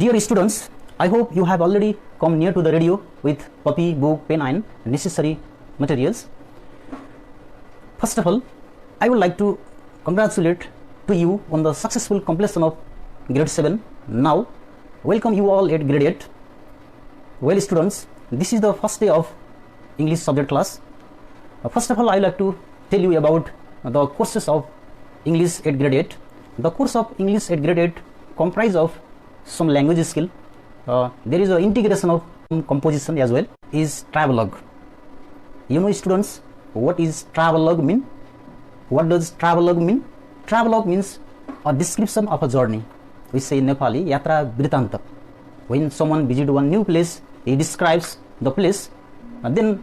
Dear students, I hope you have already come near to the radio with copy, book, pen and necessary materials. First of all, I would like to congratulate to you on the successful completion of grade 7. Now, welcome you all at grade 8. Well students, this is the first day of English subject class. First of all, I would like to tell you about the courses of English at grade 8. The course of English at grade 8 comprise of some language skill. There is an integration of composition as well. Is travelogue. You know students, what is travelogue mean? What does travelogue mean? Travelogue means a description of a journey. We say in Nepali, yatra britanta. When someone visits one new place, he describes the place, and then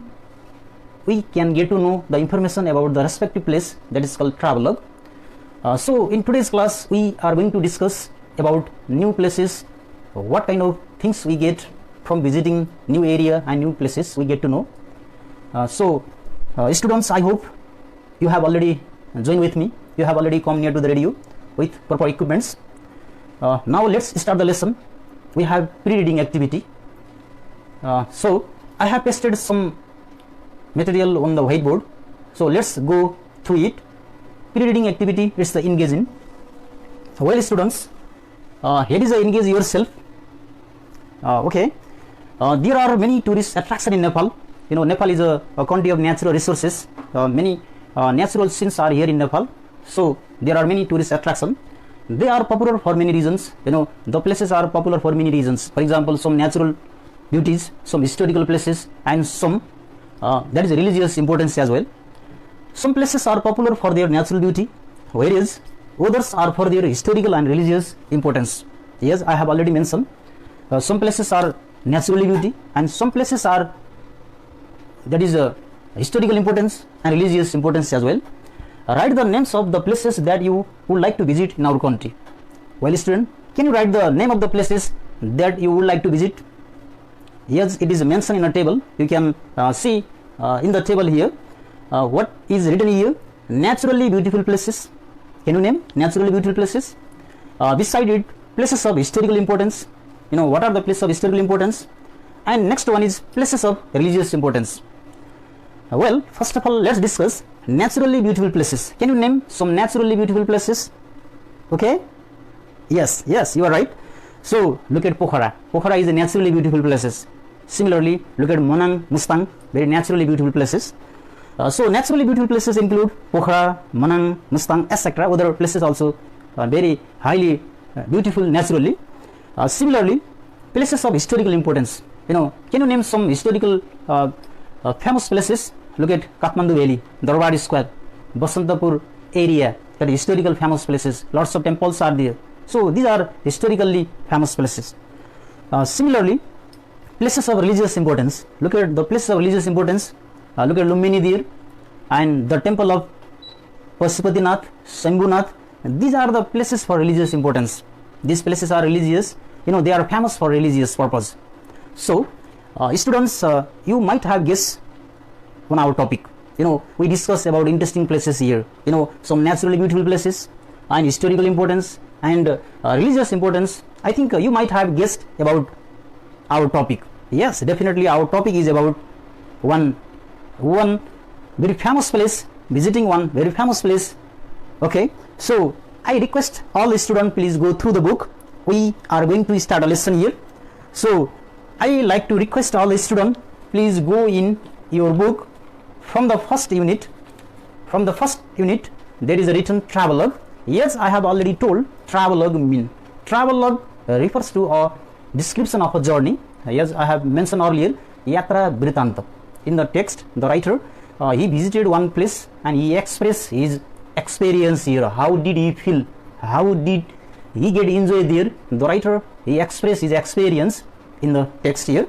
we can get to know the information about the respective place. That is called travelogue. So in today's class, we are going to discuss about new places, what kind of things we get from visiting new area and new places we get to know. Students, I hope you have already joined with me. You have already come near to the radio with proper equipments. Now let's start the lesson. We have pre-reading activity. So I have pasted some material on the whiteboard. So let's go through it. Pre-reading activity is the engaging. Well students, here is the engage yourself. Okay. There are many tourist attractions in Nepal. You know, Nepal is a country of natural resources. Many natural scenes are here in Nepal. So there are many tourist attractions. They are popular for many reasons. You know, the places are popular for many reasons. For example, some natural beauties, some historical places, and some that is religious importance as well. Some places are popular for their natural beauty, whereas others are for their historical and religious importance. Yes, I have already mentioned. Some places are naturally beauty, and some places are that is historical importance and religious importance as well. Write the names of the places that you would like to visit in our country. Well student, can you write the name of the places that you would like to visit? Yes, it is mentioned in a table. You can see in the table here what is written here. Naturally beautiful places. Can you name naturally beautiful places? Beside it, places of historical importance. You know, what are the places of historical importance? And next one is places of religious importance. Well, first of all, let's discuss naturally beautiful places. Can you name some naturally beautiful places? Okay. Yes, you are right. So look at Pokhara. Pokhara is a naturally beautiful places. Similarly, look at Monang, Mustang, very naturally beautiful places. So naturally beautiful places include Pokhara, Monang, Mustang, etc. Other places also are very highly beautiful naturally. Similarly, places of historical importance. You know, can you name some historical famous places? Look at Kathmandu Valley, Darbar Square, Basantapur area, that is historical famous places. Lots of temples are there. So these are historically famous places. Similarly, places of religious importance. Look at the places of religious importance. Look at Lumbini there and the temple of Pasupatinath, Shambhunath. These are the places for religious importance. These places are religious. You know, they are famous for religious purpose. So students, you might have guessed on our topic. You know, we discuss about interesting places here. You know, some naturally beautiful places and historical importance and religious importance. I think you might have guessed about our topic. Yes, definitely our topic is about one very famous place, visiting one very famous place. Okay, so I request all the students, please go through the book. We are going to start a lesson here. So I like to request all the students, please go in your book from the first unit. From the first unit, there is a written travelogue. Yes, I have already told travelogue mean. Travelogue refers to a description of a journey. Yes, I have mentioned earlier, yatra britanta. In the text, the writer, he visited one place and he expressed his experience here. How did he feel? How did he get enjoy there? The writer, he expressed his experience in the text here.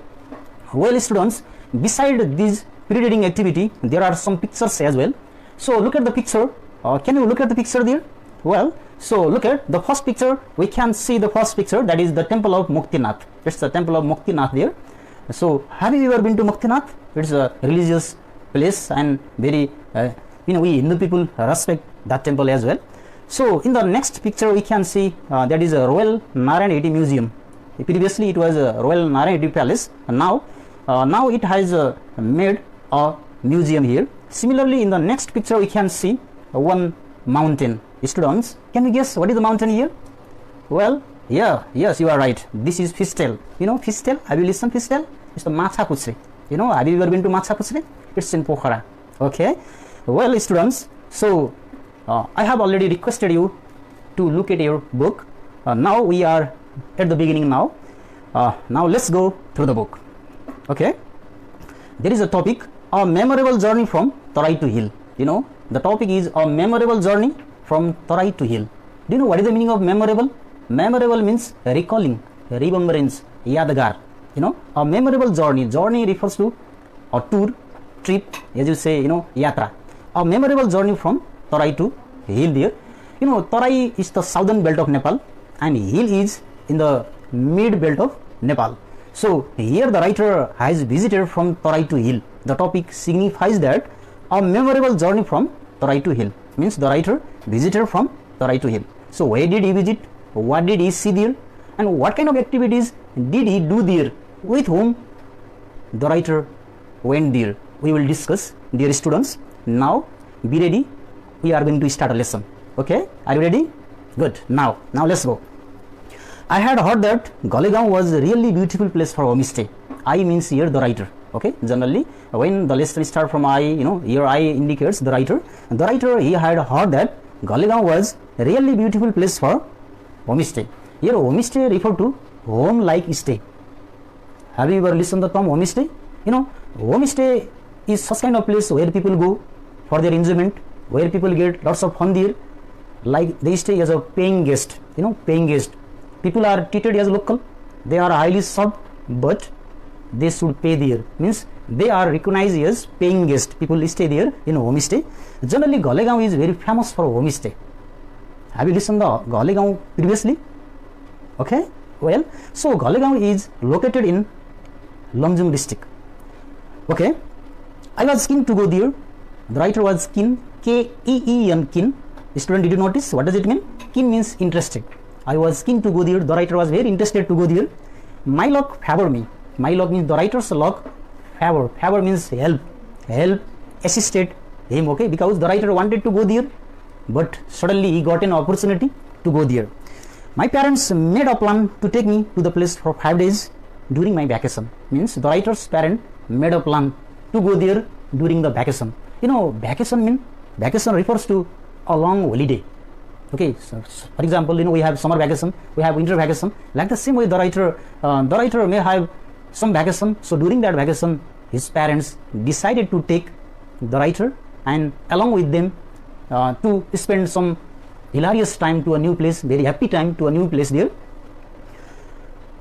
Well students, beside this pre-reading activity, there are some pictures as well. So look at the picture. Can you look at the picture there? Well, so look at the first picture. We can see the first picture, that is the temple of Muktinath. It's the temple of Muktinath there. So have you ever been to Muktinath? It's a religious place and very you know, we Hindu people respect that temple as well. So in the next picture we can see that is a Royal Narayan Museum. Previously it was a Royal Narayana Palace, and now it has made a museum here. Similarly, in the next picture we can see one mountain. Students, can you guess what is the mountain here? Well, yes, you are right. This is Fishtail. You know Fishtail? Have you listened Fishtail? It's the Macha Puchre. You know, have you ever been to Macha Puchre? It's in Pokhara. Okay. Well, students, so I have already requested you to look at your book. Now we are at the beginning now. Now let's go through the book. Okay. There is a topic, a memorable journey from Tarai to Hill. You know, the topic is a memorable journey from Tarai to Hill. Do you know what is the meaning of memorable? Memorable means recalling, remembrance, yadgar. You know, a memorable journey. Journey refers to a tour, trip, as you say, you know, yatra. A memorable journey from Tarai to Hill there. You know, Tarai is the southern belt of Nepal and Hill is in the mid belt of Nepal. So here the writer has visited from Tarai to Hill. The topic signifies that a memorable journey from Tarai to Hill means the writer visited from Tarai to Hill. So where did he visit? What did he see there? And what kind of activities did he do there? With whom the writer went there? We will discuss, dear students. Now be ready. We are going to start a lesson. Okay, are you ready? Good. Now let's go. I had heard that Golegaon was a really beautiful place for homestay. I means here the writer. Okay, generally when the lesson start from I, you know, here I indicates the writer. The writer, he had heard that Golegaon was a really beautiful place for homestay. Here homestay refer to home like stay. Have you ever listened to the term homestay? You know, homestay is such kind of place where people go for their enjoyment, where people get lots of fun there. Like they stay as a paying guest. You know, paying guest. People are treated as local. They are highly served, but they should pay there. Means they are recognized as paying guest. People stay there in homestay. Generally, Golegaon is very famous for homestay. Have you listened to Golegaon previously? Okay. Well, so Golegaon is located in Lamjung district. Okay. I was keen to go there. The writer was keen, K-E-E-N, keen. Student, did you notice? What does it mean? Keen means interested. I was keen to go there. The writer was very interested to go there. My luck favored me. My luck means the writer's luck favor. Favor means help. Help assisted him. Okay, because the writer wanted to go there, but suddenly he got an opportunity to go there. My parents made a plan to take me to the place for 5 days during my vacation. Means the writer's parent made a plan to go there during the vacation. You know, vacation refers to a long holiday. Okay, so for example, you know, we have summer vacation, we have winter vacation. Like the same way, the writer may have some vacation. So during that vacation, his parents decided to take the writer and along with them to spend some hilarious time to a new place, very happy time to a new place there.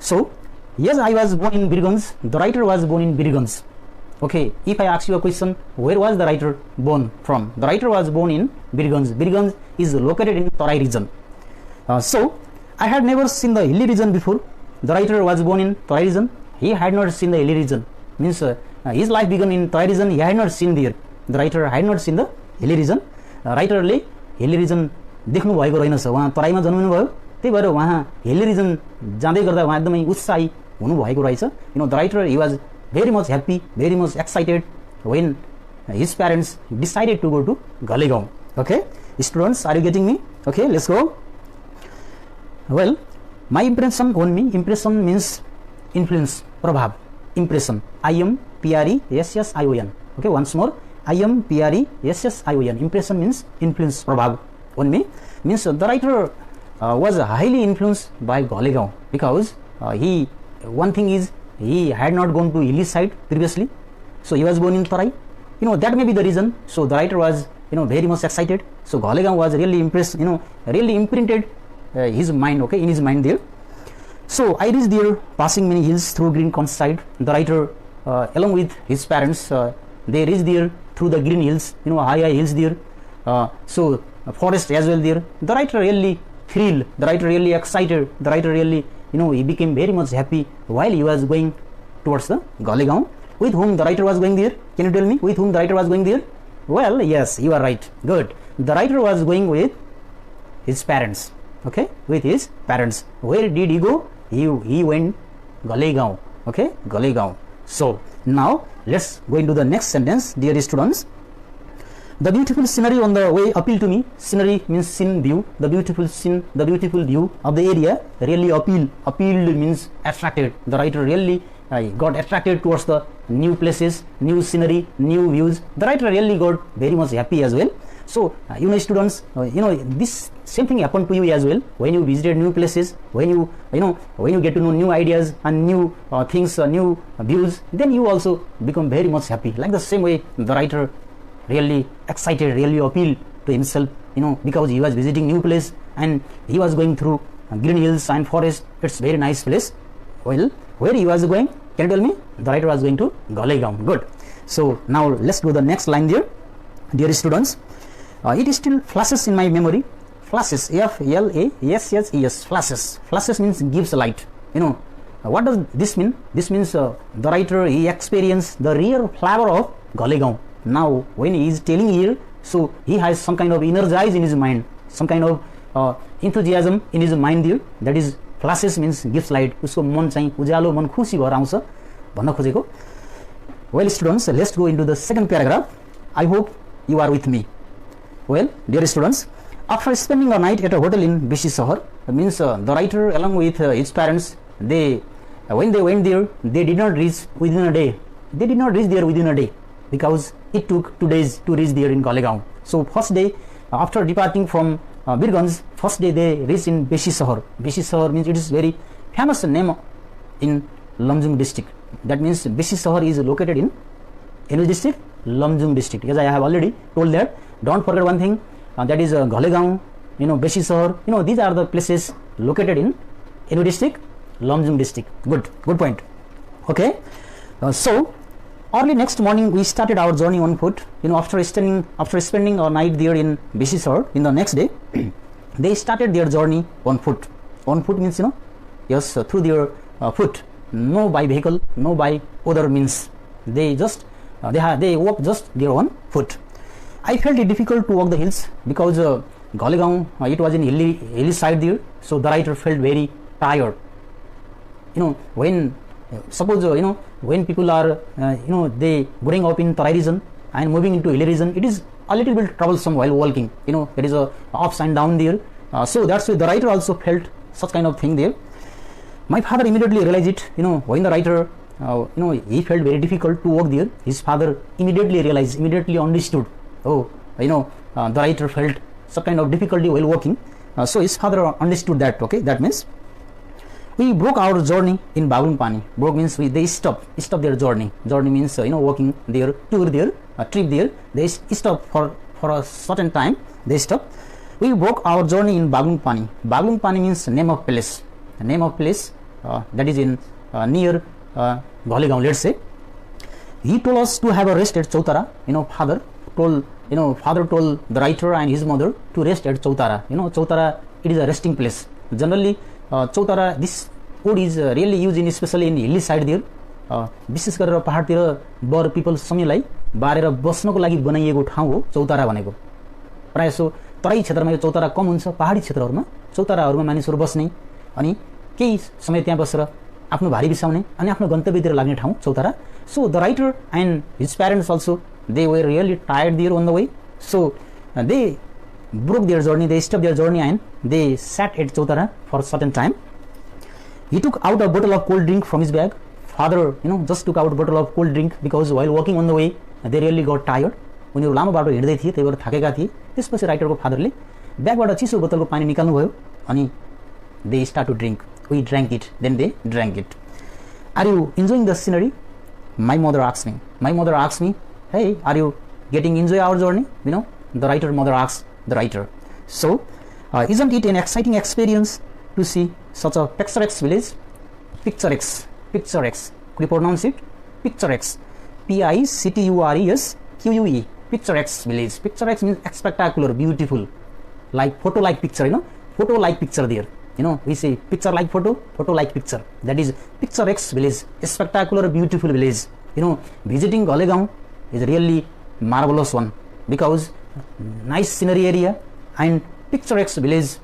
So yes, I was born in Birgunz. The writer was born in Birgunz. Okay, if I ask you a question, where was the writer born from? The writer was born in Birgunz. Birgunz is located in Tarai region. So I had never seen the hilly region before. The writer was born in Tarai region. He had not seen the hilly region. Means his life began in Tarai region. He had not seen there. The writer had not seen the hilly region. Writerले hilly region देख्नु भएको रहेनछ. उहाँ तराईमा जन्मनु भयो. त्यही भएर उहाँ hilly region जाँदै गर्दा उहाँ एकदमै उत्साही हुनु भएको रहेछ. You know, the writer, he was very much happy, very much excited when his parents decided to go to Golegaon. Okay, students, are you getting me? Okay, let's go. Well, my impression on me. Impression means influence, prabhav, impression. I-M-P-R-E-S-S-I-O-N. Okay, once more. I-M-P-R-E-S-S-I-O-N. Impression means influence, prabhav on me. Means the writer was highly influenced by Golegaon because one thing is, he had not gone to hilly side previously, so he was born in Tarai. You know, that may be the reason. So the writer was, you know, very much excited. So Golegaon was really impressed, you know, really imprinted his mind, okay, in his mind there. So I reached there, passing many hills through green countryside. The writer, along with his parents, they reached there through the green hills, you know, high hills there. So forest as well there. The writer really thrilled. The writer really excited. The writer really, you know, he became very much happy while he was going towards the Golegaon. With whom the writer was going there? Can you tell me with whom the writer was going there? Well, yes, you are right. Good. The writer was going with his parents. Okay, with his parents. Where did he go? he went Galegaon. Okay, Galegaon. So now let's go into the next sentence. Dear students, the beautiful scenery on the way appealed to me. Scenery means scene, view. The beautiful scene, the beautiful view of the area really appealed. Appealed means attracted. The writer really got attracted towards the new places, new scenery, new views. The writer really got very much happy as well. So students, this same thing happened to you as well. When you visited new places, when you get to know new ideas and new things, new views, then you also become very much happy. Like the same way the writer really excited, really appealed to himself, because he was visiting new place and he was going through green hills and forest. It's very nice place. Well, where he was going? Can you tell me? The writer was going to Galegaon. Good. So now let's go the next line there. Dear students, it still flashes in my memory. Flashes, F-L-A-S-S-E-S, flashes. Flashes means gives light. What does this mean? This means the writer, he experienced the real flavor of Galegaon. Now when he is telling here, so he has some kind of energize in his mind, some kind of enthusiasm in his mind there. That is flashes means gives light. उसको मन चाहिँ उज्यालो, मन खुसी भएर आउँछ भन्न खोजेको. Well students, let's go into the second paragraph. I hope you are with me. Well, dear students, after spending a night at a hotel in Beshi Shahar, means the writer along with his parents, when they went there, they did not reach within a day. They did not reach there within a day because it took 2 days to reach there in Galegaon. So first day, after departing from Birganj, first day they reached in Beshi Shahar. Beshi Shahar means it is very famous name in Lamjung district. That means Beshi Shahar is located in which district? Lamjung district. Yes, I have already told that. Don't forget one thing, that is Galegaon, Beshi Shahar, these are the places located in which district? Lamjung district. Good point. Okay, so early next morning we started our journey on foot. After spending our night there in Beshi Shahar, in the next day they started their journey on foot. On foot means yes, through their foot, no by vehicle, no by other means. They just they walk just their own foot. I felt it difficult to walk the hills because Galegaon, it was in hilly side there, so the writer felt very tired. When suppose when people are they growing up in Tarai region and moving into hilly region, it is a little bit troublesome while walking. There is a ups and down there, so that's why the writer also felt such kind of thing there. My father immediately realized it. When the writer he felt very difficult to walk there, his father immediately realized, immediately understood. Oh, the writer felt some kind of difficulty while walking. So his father understood that. Okay, that means we broke our journey in Bagun Pani. Broke means they stopped their journey. Journey means walking their tour there, trip there. They stop for a certain time. They stop. We broke our journey in Bagun Pani. Bagun Pani means name of place. The name of place that is in near Galegaon. Let's say he told us to have a rest at Chautara. Father told the writer and his mother to rest at Chautara. Chautara, it is a resting place. Generally, Chautara, this word is really used in especially in hilly side there. विशेष गरेर पहाडतिर बर पिपल समयलाई बारेर बस्नको लागि बनाइएको ठाउँ हो चौतारा भनेको. प्रायः सो तराई क्षेत्रमा यो चौतारा कम हुन्छ. पहाडी क्षेत्रहरूमा चौताराहरूमा मानिसहरू बस्ने अनि केही समय त्यहाँ बसेर आफ्नो भारी बिसाउने अनि आफ्नो गन्तव्यतिर लाग्ने ठाउँ Chautara. So the writer and his parents also, they were really tired there on the way. So they broke their journey, they stopped their journey and they sat at Chautara for a certain time. He took out a bottle of cold drink from his bag. Father, just took out a bottle of cold drink because while walking on the way, they really got tired. उनीहरू लामो बाटो हिँड्दै थिए, त्यही भएर थाकेका थिए. त्यसपछि राइटरको फादरले ब्यागबाट चिसो बोतलको पानी निकाल्नु भयो अनि they start to drink. We drank it, then they drank it. Are you enjoying the scenery? My mother asked me. My mother asked me, hey, are you getting enjoy our journey? The writer mother asked the writer. So, isn't it an exciting experience to see such a picturesque village? Picturesque. Picturesque. Could you pronounce it? Picturesque. Picturesque. Picturesque village. Picturesque means spectacular, beautiful, like photo like picture. Photo like picture there. We say picture like photo, photo like picture. That is picturesque village, a spectacular, beautiful village. Visiting Galegaon is really marvelous one because nice scenery area and picturesque village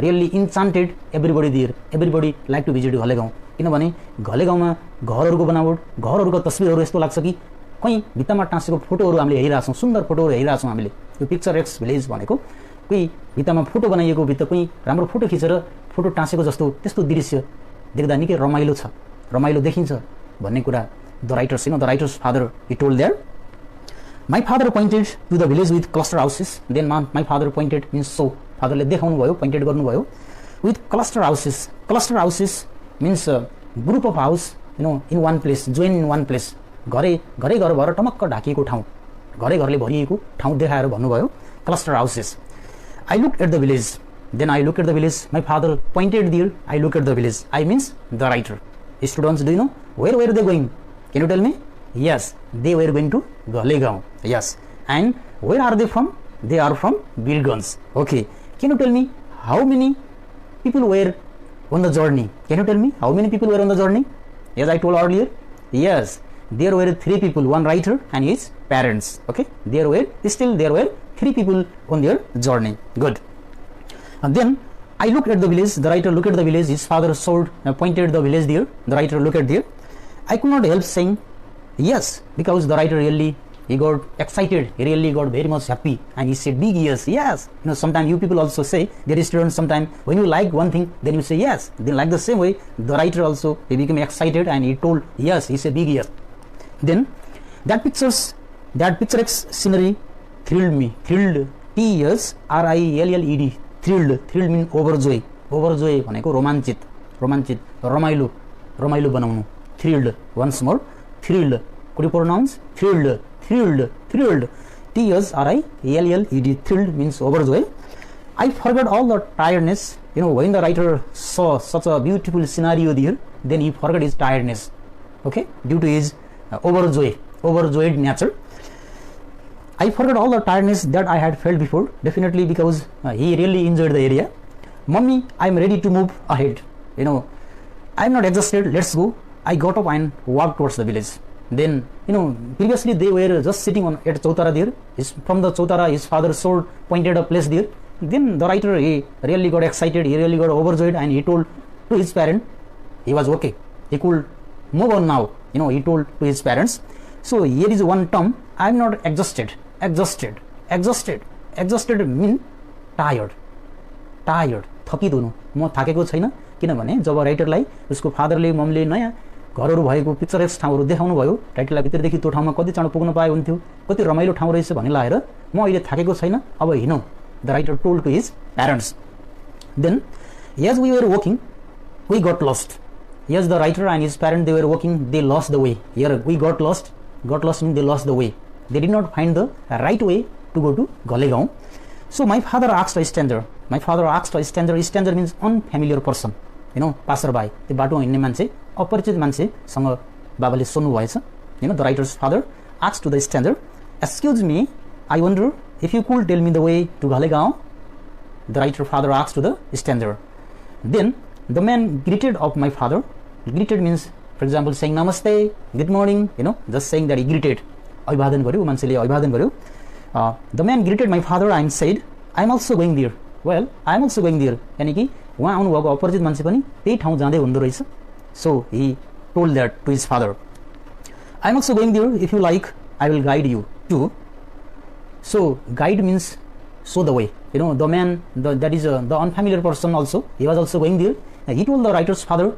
really enchanted everybody there, everybody like to visit Ghale Gaun. किनभने घले गाउँमा घरहरूको बनावट, घरहरूको तस्बिरहरू यस्तो लाग्छ कि कहीँ भित्तामा टाँसेको फोटोहरू हामीले हेरिरहेको छौँ, सुन्दर फोटोहरू हेरिरहेको छौँ हामीले। यो पिक्चर एक्स भिलेज भनेको कोही भित्तामा फोटो बनाइएको, भित्र कोही राम्रो फोटो खिचेर फोटो टाँसेको जस्तो त्यस्तो दृश्य देख्दा निकै रमाइलो छ, रमाइलो देखिन्छ भन्ने कुरा the writers, the writers father he told there. My father pointed to the village with cluster houses, then my father pointed means so, फादरले देखाउनु भयो, पोइन्टेड गर्नुभयो with cluster houses. Cluster houses means group of house in one place, join in one place, घरै घर भएर टमक्क ढाकिएको ठाउँ, घरै घरले भरिएको ठाउँ देखाएर भन्नुभयो cluster houses. I look at the village, then I look at the village, my father pointed there, I look at the village, I means the writer. Students, do you know where they going? Can you tell me? Yes, they were going to Galegaon. Yes. And where are they from? They are from Birgans. Okay. Can you tell me how many people were on the journey? Can you tell me how many people were on the journey? As I told earlier, yes, there were 3 people, one writer and his parents. Okay. There were 3 people on their journey. Good. And then I looked at the village. The writer looked at the village. His father pointed the village there. The writer looked at there. I could not help saying yes, because the writer really, he got excited, he really got very much happy, and he said big yes, yes. Sometimes you people also say, there is students, sometimes when you like one thing, then you say yes. Then like the same way, the writer also, he became excited and he told yes, he said big yes. Then that picturesque scenery thrilled me, thrilled, T-S-R-I-L-L-E-D, thrilled means overjoy भनेको रोमाञ्चित, रमाइलो बनाउनु, thrilled, once more, thrilled, could you pronounce? Thrilled, T-S-R-I-L-L-E-D, thrilled means overjoy. I forgot all the tiredness, when the writer saw such a beautiful scenario there, then he forgot his tiredness, okay, due to his overjoyed nature. I forgot all the tiredness that I had felt before, definitely because he really enjoyed the area. Mummy, I'm ready to move ahead, I'm not exhausted, let's go. I got up and walked towards the village. Then, previously they were just sitting at Chautara there. From the Chautara, his father pointed a place there. Then the writer, he really got excited, he really got overjoyed, and he told to his parent, he was okay, he could move on now, he told to his parents. So here is one term, I am not exhausted. Exhausted mean tired, थकित हुनु, म थाकेको छैन। किनभने जब राइटरलाई उसको फादरले ममले नयाँ घरहरू भएको पिक्चरेक्स ठाउँहरू देखाउनु भयो, राइटरलाई भित्रदेखि त्यो ठाउँमा कति चाँडो पुग्न पाए हुन्थ्यो, कति रमाइलो ठाउँ रहेछ भन्ने लागेर म अहिले थाकेको छैन, अब हिँडौँ, the writer told to his parents. Then as we were walking we got lost, as the writer and his parent they were walking, they lost the way. Here we got lost mean they lost the way, they did not find the right way to go to घलेगाउँ। So my father asked a stranger. Stranger means unfamiliar person, passerby. त्यो बाटोमा हिँड्ने मान्छे, अपरिचित मान्छेसँग बाबाले सोध्नु भएछ। The writer's father asked to the stranger, "Excuse me, I wonder if you could tell me the way to Ghalegaon?" The writer father asked to the stranger. Then the man greeted of my father. Greeted means, for example, saying namaste, good morning, just saying that he greeted. अभिवादन गर्यो, मान्छेले अभिवादन गर्यो। The man greeted my father and said, I am also going there. Well, I am also going there. यानी कि वहाँ आउनुभएको अपरिचित मान्छे पनि त्यही ठाउँ जाँदै हुँदो रहेछ। So he told that to his father. I am also going there. If you like, I will guide you too. So guide means show the way. The man, that is the unfamiliar person also, he was also going there. He told the writer's father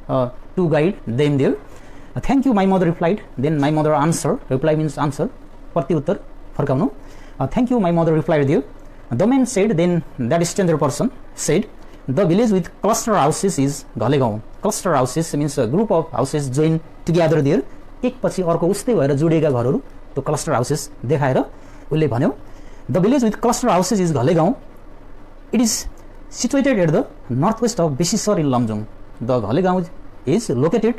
to guide them there. Thank you, my mother replied. Then my mother answered. Reply means answer. प्रत्युत्तर फर्काउनु। Thank you, my mother replied there. The man said, then that stranger person said, the village with cluster houses is Ghalegaon. Cluster houses means a group of houses joined together there. एक पछि अर्को उस्तै भएर जोडिएका घरहरू, त्यो cluster houses देखाएर उसले भन्यो, the village with cluster houses is Ghalegaon. It is situated at the northwest of Besisar in Lamjung. The Ghalegaon is located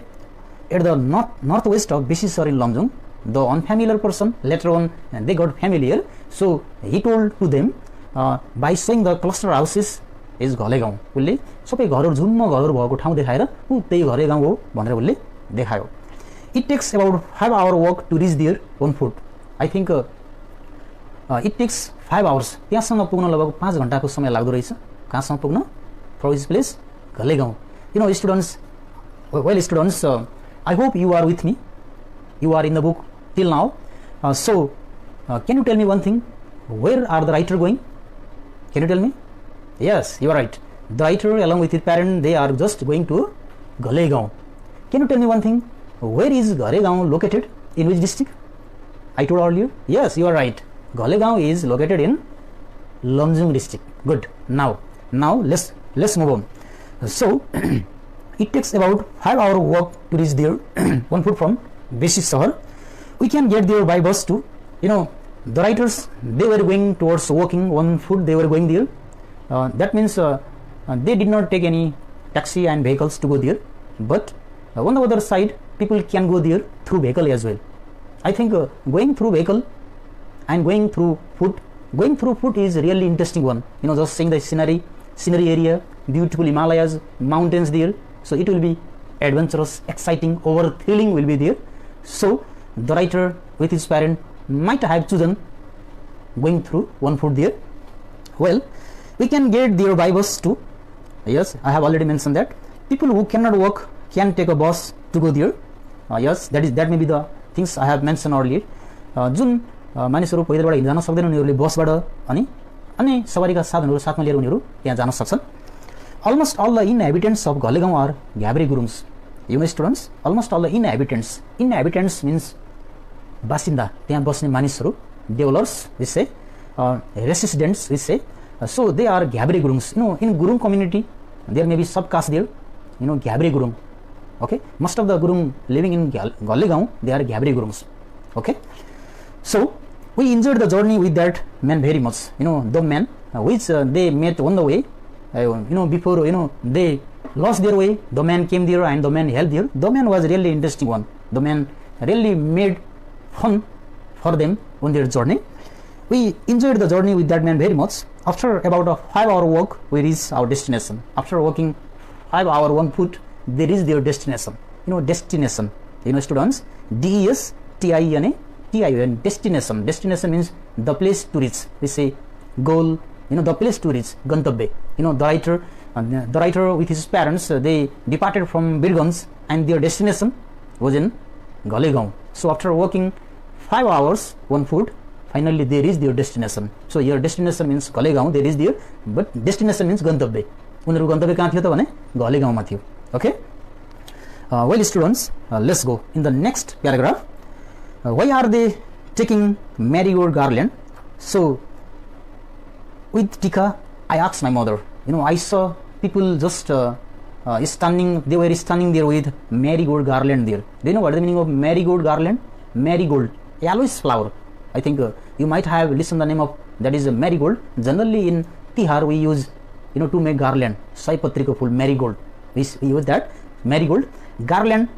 at the northwest of Besisar in Lamjung. The unfamiliar person, later on they got familiar, so he told to them by showing the cluster houses is Ghalegaon. उसले सबै घरहरू झुम्म घरहरू भएको ठाउँ देखाएर त्यही घलेगाउँ हो भनेर उसले देखायो। It takes about 5 hour walk to reach there on foot. I think it takes 5 hours. त्यहाँसम्म पुग्न लगभग 5 घण्टाको समय लाग्दो रहेछ। कहाँसम्म पुग्न? for which place? Galegaon. You know, students, well students, I hope you are with me. You are in the book till now. So can you tell me one thing? Where are the writer going? Can you tell me? Yes, you are right. The writer along with his parent, they are just going to Galegaon. Can you tell me one thing? Where is Galegaon located? In which district? I told earlier. Yes, you are right. Galegaon is located in Lumjung district. Good. Now let's move on. So it takes about 5 hours walk to reach there. 1 foot from Beshi Sahar. We can get there by bus too. You know, the writers, they were going towards walking 1 foot. They were going there. That means they did not take any taxi and vehicles to go there. But on the other side, people can go there through vehicle as well. I think going through vehicle and going through foot is really interesting one. You know, just seeing the scenery area, beautiful Himalayas, mountains there. So it will be adventurous, exciting, over thrilling will be there. So the writer with his parent might have chosen going through 1 foot there. Well, we can get there by bus too. Yes, I have already mentioned that. People who cannot walk can take a bus to go there. Yes, that may be the things I have mentioned earlier. जुन मानिसहरू पैदलबाट हिँड्न जान सक्दैन उनीहरूले बसबाट अनि अन्य सवारीका साधनहरू साथमा लिएर उनीहरू त्यहाँ जान सक्छन्. Almost all the inhabitants of Galegaon are Gabri Gurungs. You know, students, almost all the inhabitants means basinda, त्यहाँ बस्ने मानिसहरू, dwellers we say, residents we say. So they are Gabri Gurungs. You know, in Gurung community there may be subcaste there. You know, Gabri Gurung. Okay, most of the Gurung living in Galegaon, they are Gabri Gurungs. Okay, so we enjoyed the journey with that man very much. You know, the man which they met on the way. You know, before they lost their way, the man came there and the man helped there. The man was really interesting one. The man really made fun for them on their journey. We enjoyed the journey with that man very much. After about a 5-hour walk, we reached our destination. After walking 5 hours 1 foot, they reached their destination. You know, destination. You know, students, DESTINATION, destination. Destination means the place to reach. We say goal. You know, the place to reach, Gantavya. You know, the writer with his parents, they departed from Birganj and their destination was in Galegaon. So after walking 5 hours 1 foot, finally they reached their destination. So your destination means Galegaon, they reached there, but destination means Gantavya. उनीहरू गन्तव्य कहाँ थियो त भने गलेगाउँमा थियो. Okay, well students, let's go in the next paragraph. Why are they taking marigold garland? So with Tika, I asked my mother. You know, I saw people just standing. They were standing there with marigold garland there. Do you know what is the meaning of marigold garland? Marigold, yellowish flower. I think you might have listened the name of that is a marigold. Generally in Tihar we use, you know, to make garland. Saipatrika full marigold. We use that marigold. Garland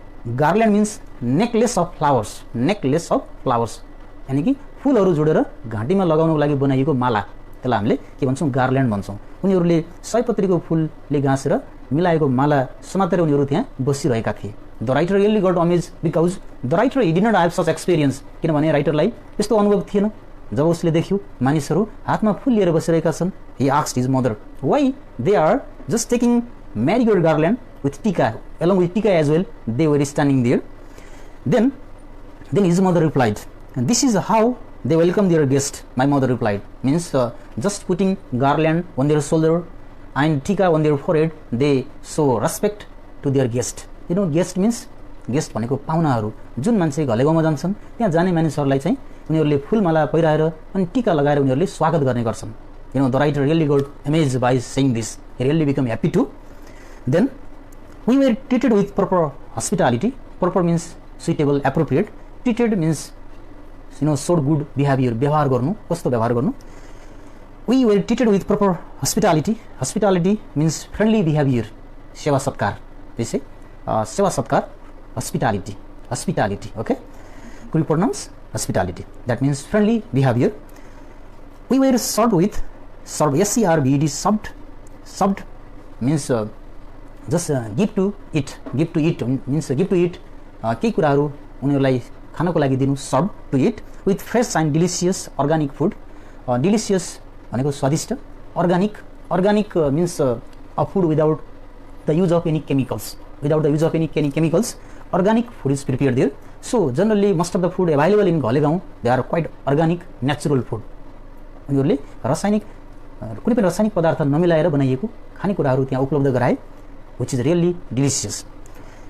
means necklace of flowers. Necklace of flowers. यानी कि फूलहरू जोडेर घाँटीमा लगाउनको लागि बनाइएको माला. त्यसलाई हामीले के भन्छौं? गार्ल्यान्ड भन्छौं. उनीहरूले सयपत्रीको फूलले गाँसेर मिलाएको माला समातेर उनीहरू त्यहाँ बसिरहेका थिए. The writer really got amazed because the writer he did not have such experience. किनभने राइटरलाई यस्तो अनुभव थिएन. जब उसले देख्यो मानिसहरू हातमा फूल लिएर बसिरहेका छन्, he asked his mother why they are just taking marigold garland with Tika, along with Tika as well. They were standing there. Then his mother replied, and this is how they welcome their guest. My mother replied, means just putting garland on their shoulder and Tika on their forehead, they show respect to their guest. You know, guest means guest भनेको पाहुनाहरू. जुन मान्छे घलेगाउँमा जान्छन् त्यहाँ जाने मानिसहरूलाई चाहिँ उनीहरूले फूलमाला पहिराएर अनि टीका लगाएर उनीहरूले स्वागत गर्ने गर्छन्. You know, the writer really got amazed by saying this. He really became happy too. Then we were treated with proper hospitality. Proper means suitable, appropriate. Treated means, you know, showed good behavior. व्यवहार गर्नु, कस्तो व्यवहार गर्नु. We were treated with proper hospitality. Hospitality means friendly behavior. सेवा सत्कार. We say सेवा सत्कार, hospitality. Hospitality. Okay. Could you pronounce hospitality? That means friendly behavior. We were served with S-E-R-V-E-D, served. Served means just give to eat. Give to eat means give to eat. केही कुराहरू उनीहरूलाई खानको लागि दिनु, served to eat with fresh and delicious organic food. Delicious भनेको स्वादिष्ट. Organic means a food without the use of any chemicals. Without the use of any chemicals, organic food is prepared there. So generally most of the food available in Golegaon, they are quite organic, natural food. उनीहरूले रासायनिक कुनै पनि रासायनिक पदार्थ नमिलाएर बनाइएको खानेकुराहरू त्यहाँ उपलब्ध गराए, which is really delicious.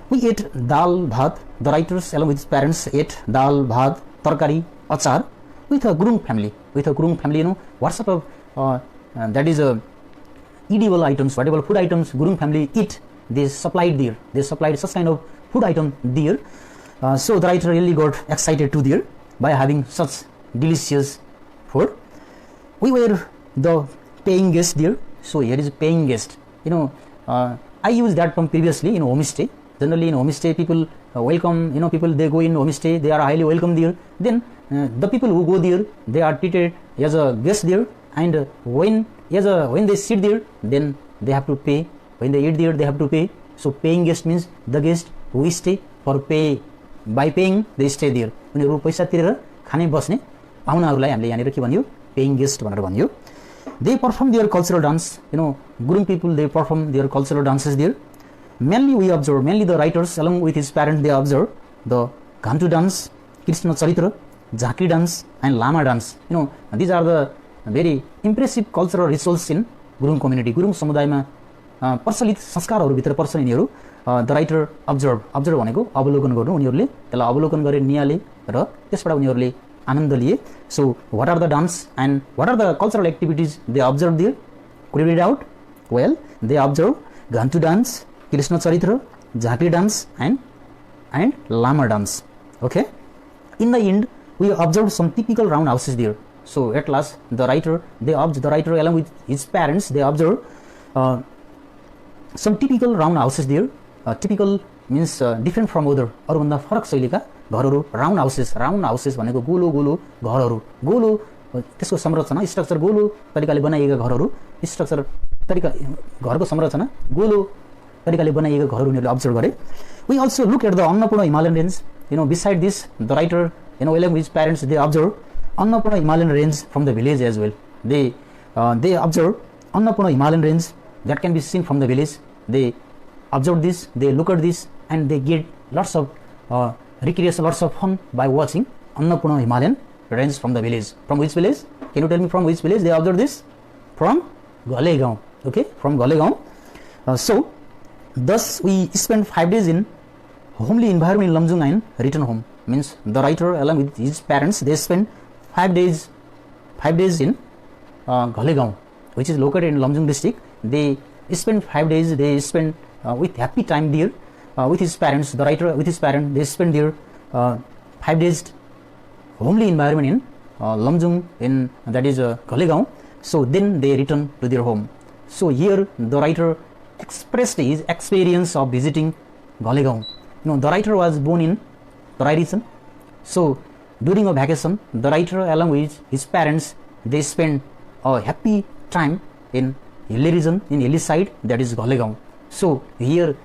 We ate dal bhat. The writers along with his parents ate dal bhat, tarkari, achar with a Gurung family. With a Gurung family, you know what sort of that is edible items, whatever food items Gurung family eat, they supplied there. They supplied such kind of food item there. So the writer really got excited too there by having such delicious food. We were the paying guest there. So here is a paying guest. You know, I used that term previously in homestay. Generally in homestay people welcome, you know, people they go in homestay, they are highly welcome there. Then the people who go there, they are treated as a guest there, and when they sit there, then they have to pay. When they eat there, they have to pay. So paying guest means the guest who stay for pay. By paying, they stay there. उनीहरु पैसा तिरेर खाने बस्ने पाहुनाहरुलाई हामीले यहाँनिर के भन्यो, paying guest भनेर भन्यो. They perform their cultural dance. You know, Gurung people, they perform their cultural dances there. Mainly the writers along with his parents, they observe the Ghantu dance, Krishna Charitra, Jhakri dance and Lama dance. You know, these are the very impressive cultural rituals in Gurung community. Gurung samudayमा प्रचलित संस्कारहरु भित्र पर्छ यिनीहरु. The writer observe भनेको अवलोकन गर्नु, उनीहरुले त्यसलाई अवलोकन गरे नियाले र त्यसबाट उनीहरुले आनन्द लिए. So what are the dance and what are the cultural activities they observe there? Could you read out? Well, they observe Ghantu dance, Krishna Charitra, Jhakri dance and Lama dance. Okay. In the end, we observed some typical round houses there. So at last, the writer along with his parents, they observed some typical round houses there. Typical means different from other. अरूभन्दा फरक शैलीका घरहरू. Round houses भनेको गोलो घरहरू, त्यसको संरचना structure गोलो तरिकाले बनाइएका घरहरू, घरको संरचना गोलो तरिकाले बनाइएका घरहरू उनीहरूले अब्जर्भ गरे. We also look at the Annapurna Himalayan range. You know, beside this, the writer, you know, along with his parents, they observe Annapurna Himalayan range from the village as well. They observe Annapurna Himalayan range that can be seen from the village. They observe this, they look at this, and they get lots of recreation, lots of fun by watching Annapurna Himalayan range from the village. From which village? Can you tell me from which village they observe this? From Golegaon. Okay, from Golegaon. So thus we spent 5 days in homely environment in Lamjung and return home. Means the writer along with his parents, they spent 5 days in Golegaon, which is located in Lamjung district. They spent 5 days. They spent with happy time there with his parents. The writer with his parents, they spent there 5 days homely environment in Lamjung, in that is Golegaon. So then they return to their home. So here the writer expressed his experience of visiting Golegaon. You know, the writer was born in Tarai region. So during a vacation, the writer along with his parents, they spent a happy time in hilly region, in hilly side, that is Golegaon. So here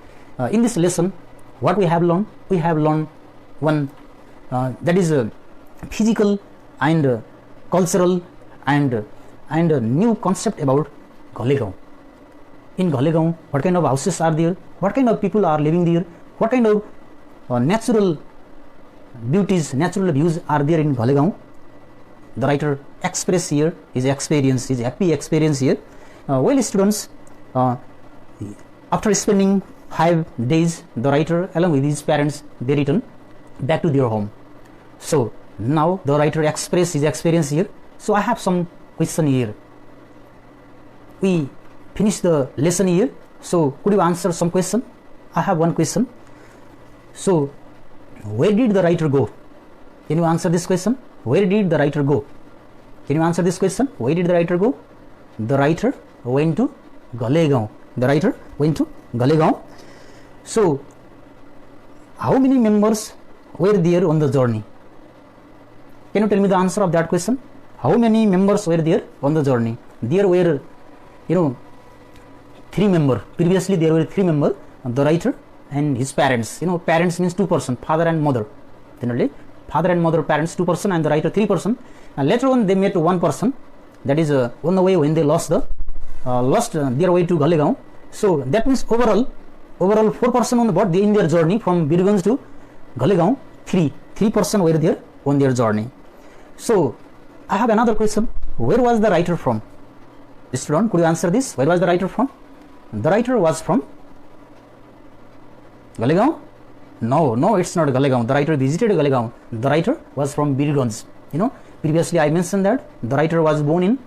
in this lesson, what we have learned? We have learned one that is a physical and cultural and a new concept about Golegaon. In Golegaon, what kind of houses are there? What kind of people are living there? What kind of natural beauties, natural views are there in Golegaon? The writer express here his experience, his happy experience here. Well, students, after spending 5 days, the writer along with his parents, they return back to their home. So now the writer express his experience here. So I have some question here. We finish the lesson here. So could you answer some question? I have one question. So where did the writer go? Can you answer this question? Where did the writer go? Can you answer this question? Where did the writer go? The writer went to Golegaon. The writer went to Golegaon. So how many members were there on the journey? Can you tell me the answer of that question? How many members were there on the journey? There were, you know, 3 members. Previously there were 3 members, the writer and his parents. You know, parents means 2 persons, father and mother. Generally, father and mother, parents 2 persons, and the writer 3 persons. And later on they met 1 person. That is on the way when they lost their way to Golegaon. So that means overall 4 person on the board in their journey from Birganj to Galegaon. 3 person were there on their journey. So I have another question. Where was the writer from? Student, could you answer this? Where was the writer from? The writer was from Galegaon? No, it's not Galegaon. The writer visited Galegaon. The writer was from Birganj. Previously I mentioned that the writer was born in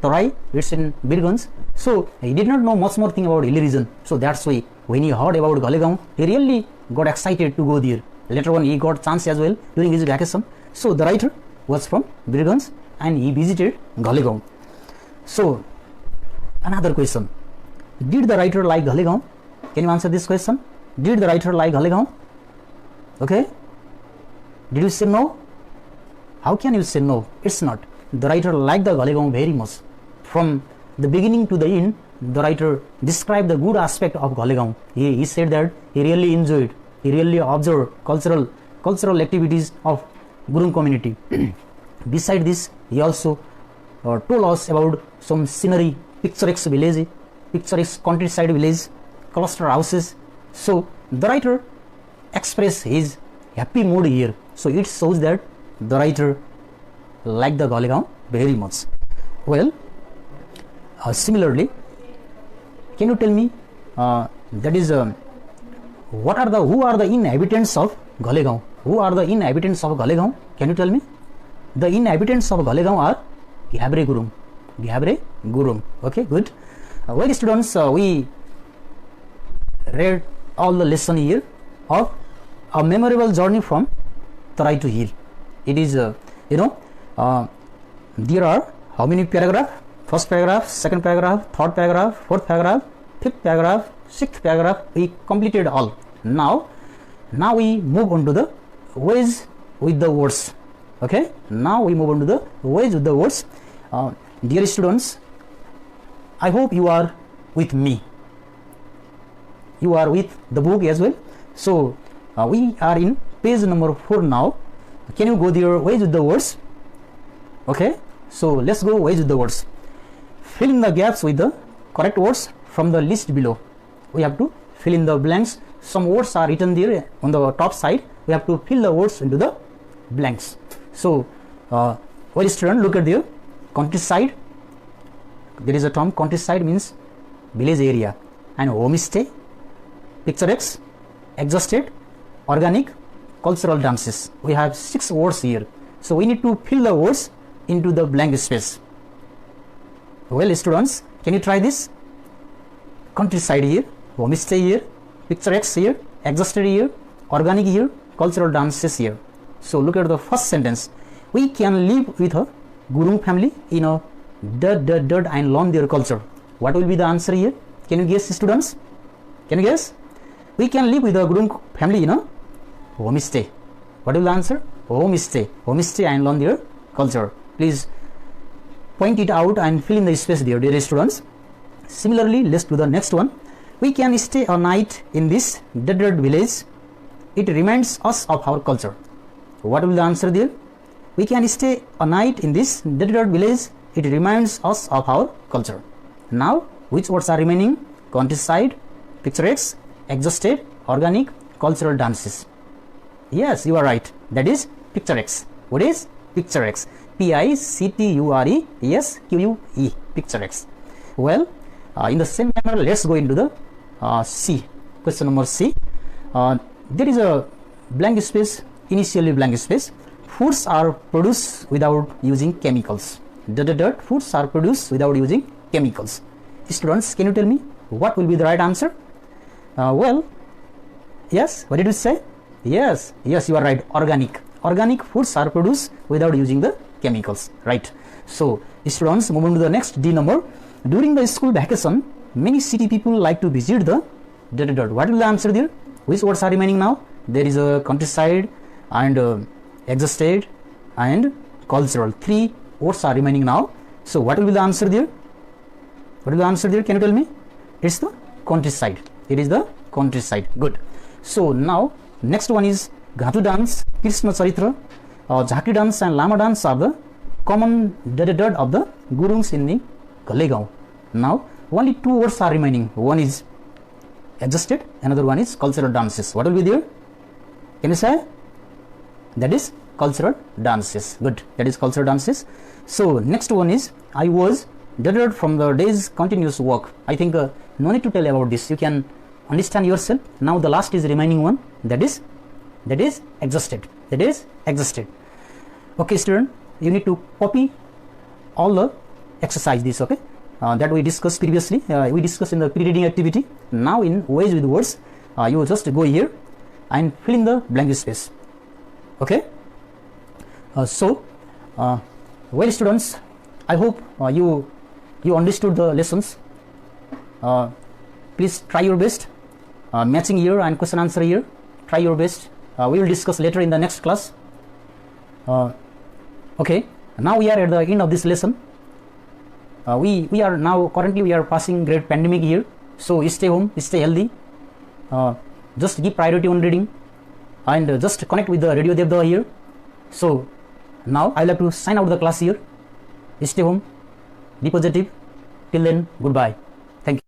Torai, it's in Birganj. So he did not know much more thing about hill region. So that's why when he heard about Galegaon, he really got excited to go there. Later on he got chance as well during his vacation. So the writer was from Birganj and he visited Galegaon. So another question. Did the writer like Galegaon? Can you answer this question? Did the writer like Galegaon? Okay. Did you say no? How can you say no? It's not. The writer liked the Galegaon very much. From the beginning to the end, the writer described the good aspect of Galegaon. He said that he really enjoyed, he really observed cultural activities of Gurung community. Beside this, he also told us about some scenery, picturesque village, picturesque countryside village, cluster houses. So the writer expressed his happy mood here. So it shows that the writer liked the Galegaon very much. Well, similarly, can you tell me who are the inhabitants of Galegaon? Who are the inhabitants of Galegaon? Can you tell me? The inhabitants of Galegaon are Ghabre Gurung. Okay, good. Well, students, we read all the lesson here of a memorable journey from Tarai to Hill. It is, there are how many paragraphs? First paragraph, second paragraph, third paragraph, fourth paragraph, fifth paragraph, sixth paragraph. We completed all. Now we move on to the ways with the words. Okay. Now we move on to the ways with the words. Dear students, I hope you are with me. You are with the book as well. So we are in page number 4 now. Can you go there? Ways with the words. Okay. So let's go ways with the words. Fill in the gaps with the correct words from the list below. We have to fill in the blanks. Some words are written there on the top side. We have to fill the words into the blanks. So, well, student, look at there. Countryside. There is a term. Countryside means village area. And homestay, picturesque, exhausted, organic, cultural dances. We have 6 words here. So we need to fill the words into the blank space. Well, students, can you try this? Countryside here, homestay here, picturesque here, exhausted here, organic here, cultural dances here. So look at the first sentence. We can live with a Gurung family in a and learn their culture. What will be the answer here? Can you guess, students? Can you guess? We can live with a Gurung family in a homestay. What will the answer? Homestay. Homestay and learn their culture. Please point it out and fill in the space there, dear students. Similarly, let's do the next one. We can stay a night in this deserted village. It reminds us of our culture. What will the answer there? We can stay a night in this deserted village. It reminds us of our culture. Now, which words are remaining? Countryside, picturesque, exhausted, organic, cultural dances. Yes, you are right. That is picturesque. What is picturesque? Picturesque. Picturesque. Well, in the same manner, let's go into the C. Question number C. There is a blank space, initially blank space. Foods are produced without using chemicals. Foods are produced without using chemicals. Students, can you tell me what will be the right answer? Well, yes, what did you say? Yes, you are right. Organic. Organic foods are produced without using the chemicals. Right. So, students, move on to the next D number. During the school vacation, many city people like to visit the What will the answer there? Which words are remaining now? There is a countryside and exhausted and cultural. 3 words are remaining now. So, what will be the answer there? What is the answer there? Can you tell me? It's the countryside. It is the countryside. Good. So, now next one is Ghatu dance, Krishna Charitra, Jhaki dance and Lama dance are the common of the Gurungs in the Galegaon. Now, only 2 words are remaining. One is adjusted, another one is cultural dances. What will be there? Can you say? That is cultural dances. Good, that is cultural dances. So next one is I was deterred from the day's continuous work. I think no need to tell about this, you can understand yourself. Now the last is remaining one, that is exhausted. That is exhausted. Okay student, you need to copy all the exercise this, okay, that we discussed previously. We discussed in the pre-reading activity. Now in ways with words, you just go here and fill in the blank space. Okay, well students, I hope you understood the lessons. Please try your best, matching here and question answer here, try your best. We will discuss later in the next class. Okay, now we are at the end of this lesson. We are now currently we are passing great pandemic here, so stay home, stay healthy, just give priority on reading, and just connect with the Radio Devdaha here. So now I will have to sign out the class here. Stay home, be positive. Till then, goodbye.